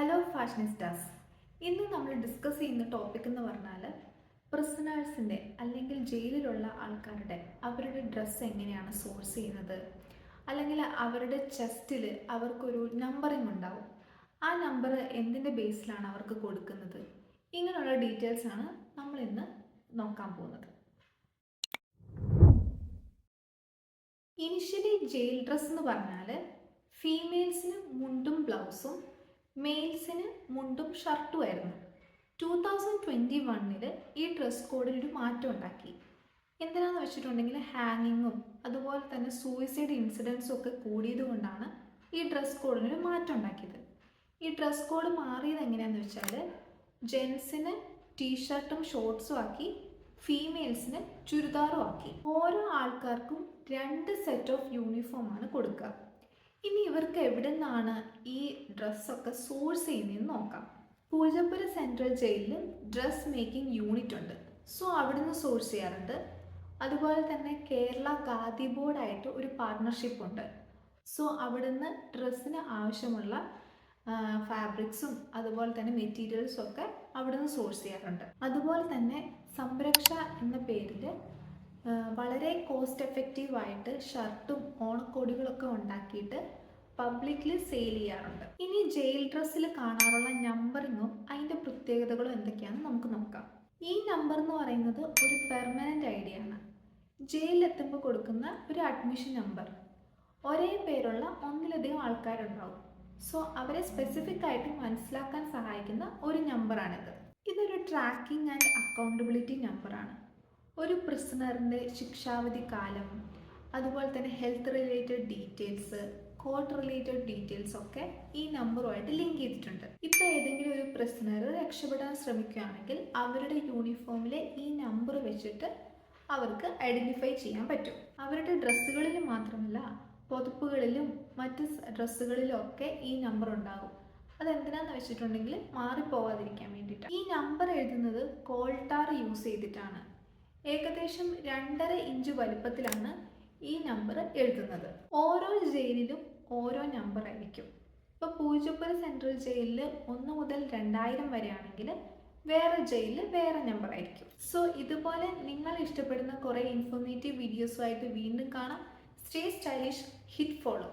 Hello ഫാഷനിസ്റ്റാസ്. ഇന്ന് നമ്മൾ discuss ചെയ്യുന്ന ടോപ്പിക് എന്ന് പറഞ്ഞാൽ പ്രിസണേഴ്സിൻ്റെ അല്ലെങ്കിൽ ജയിലിലുള്ള ആൾക്കാരുടെ അവരുടെ ഡ്രസ്സ് എങ്ങനെയാണ് സോഴ്സ് ചെയ്യുന്നത്, അല്ലെങ്കിൽ അവരുടെ ചെസ്റ്റിൽ അവർക്കൊരു നമ്പറിംഗ് ഉണ്ടാവും. ആ നമ്പർ എന്തിൻ്റെ ബേസിലാണ് അവർക്ക് കൊടുക്കുന്നത്, ഇങ്ങനെയുള്ള ഡീറ്റെയിൽസാണ് നമ്മൾ ഇന്ന് നോക്കാൻ പോകുന്നത്. ഇനിഷ്യലി ജയിൽ ഡ്രസ്സ് എന്ന് പറഞ്ഞാൽ ഫീമെയിൽസിന് മുണ്ടും ബ്ലൗസും മെയിൽസിന് മുണ്ടും ഷർട്ടും ആയിരുന്നു. 2021 ഈ ഡ്രസ് കോഡിൽ ഒരു മാറ്റം ഉണ്ടാക്കി. എന്തിനാന്ന് വെച്ചിട്ടുണ്ടെങ്കിൽ ഹാങ്ങിങ്ങും അതുപോലെ തന്നെ സൂയിസൈഡ് ഇൻസിഡൻസും ഒക്കെ കൂടിയത് കൊണ്ടാണ് ഈ ഡ്രസ് കോഡിനൊരു മാറ്റം ഉണ്ടാക്കിയത്. ഈ ഡ്രസ് കോഡ് മാറിയത് എങ്ങനെയാണെന്ന് വെച്ചാൽ ജെൻസിന് ടീഷർട്ടും ഷോർട്സും ആക്കി, ഫീമെയിൽസിന് ചുരിദാറും ആക്കി. ഓരോ ആൾക്കാർക്കും 2 സെറ്റ് ഓഫ് യൂണിഫോമാണ് കൊടുക്കുക. ഇനി ഇവർക്ക് എവിടെ നിന്നാണ് ഈ ഡ്രസ്സൊക്കെ സോഴ്സ് ചെയ്യുന്നതെന്ന് നോക്കാം. പൂജപ്പുര സെൻട്രൽ ജയിലിൽ ഡ്രസ് മേക്കിംഗ് യൂണിറ്റ് ഉണ്ട്. സോ അവിടുന്ന് സോഴ്സ് ചെയ്യാറുണ്ട്. അതുപോലെ തന്നെ കേരള ഖാദി ബോർഡായിട്ട് ഒരു പാർട്ട്ണർഷിപ്പ് ഉണ്ട്. സോ അവിടുന്ന് ഡ്രസ്സിന് ആവശ്യമുള്ള ഫാബ്രിക്സും അതുപോലെ തന്നെ മെറ്റീരിയൽസും ഒക്കെ അവിടുന്ന് സോഴ്സ് ചെയ്യാറുണ്ട്. അതുപോലെ തന്നെ സംരക്ഷ എന്ന പേരിൽ വളരെ കോസ്റ്റ് എഫക്റ്റീവായിട്ട് ഷർട്ടും ഓണക്കോടികളൊക്കെ ഉണ്ടാക്കിയിട്ട് പബ്ലിക്കിൽ സെയിൽ ചെയ്യാറുണ്ട്. ഇനി ജയിൽ ഡ്രസ്സിൽ കാണാറുള്ള നമ്പറിങ്ങും അതിൻ്റെ പ്രത്യേകതകളും എന്തൊക്കെയാണെന്ന് നമുക്ക് നോക്കാം. ഈ നമ്പർ എന്ന് പറയുന്നത് ഒരു പെർമനൻ്റ് ഐഡിയാണ്. ജയിലിലെത്തുമ്പോൾ കൊടുക്കുന്ന ഒരു അഡ്മിഷൻ നമ്പർ. ഒരേ പേരുള്ള ഒന്നിലധികം ആൾക്കാരുണ്ടാവും. സോ അവരെ സ്പെസിഫിക് ആയിട്ട് മനസ്സിലാക്കാൻ സഹായിക്കുന്ന ഒരു നമ്പറാണിത്. ഇതൊരു ട്രാക്കിംഗ് ആൻഡ് അക്കൗണ്ടബിലിറ്റി നമ്പറാണ്. ഒരു പ്രിസണറിൻ്റെ ശിക്ഷാവധി കാലം, അതുപോലെ തന്നെ health related details, court related details ഒക്കെ ഈ നമ്പറുമായിട്ട് ലിങ്ക് ചെയ്തിട്ടുണ്ട്. ഇപ്പോൾ ഏതെങ്കിലും ഒരു പ്രിസണർ രക്ഷപ്പെടാൻ ശ്രമിക്കുകയാണെങ്കിൽ അവരുടെ യൂണിഫോമിലെ ഈ നമ്പർ വെച്ചിട്ട് അവർക്ക് ഐഡൻറ്റിഫൈ ചെയ്യാൻ പറ്റും. അവരുടെ ഡ്രസ്സുകളിൽ മാത്രമല്ല, പുതപ്പുകളിലും മറ്റ് ഡ്രസ്സുകളിലും ഒക്കെ ഈ നമ്പർ ഉണ്ടാകും. അതെന്തിനാന്ന് വെച്ചിട്ടുണ്ടെങ്കിൽ മാറിപ്പോവാതിരിക്കാൻ വേണ്ടിയിട്ടാണ്. ഈ നമ്പർ എഴുതുന്നത് കോൾട്ടാർ യൂസ് ചെയ്തിട്ടാണ്. ഏകദേശം 2.5 ഇഞ്ച് വലുപ്പത്തിലാണ് ഈ നമ്പർ എഴുതുന്നത്. ഓരോ ജയിലിലും ഓരോ നമ്പർ ആയിരിക്കും. ഇപ്പോൾ പൂജപ്പുര സെൻട്രൽ ജയിലിൽ 1 മുതൽ 2000 വരെയാണെങ്കിൽ വേറെ ജയിലിൽ വേറെ നമ്പർ ആയിരിക്കും. സോ ഇതുപോലെ നിങ്ങൾ ഇഷ്ടപ്പെടുന്ന കുറേ ഇൻഫോർമേറ്റീവ് വീഡിയോസുമായിട്ട് വീണ്ടും കാണാം. Stay stylish, hit follow.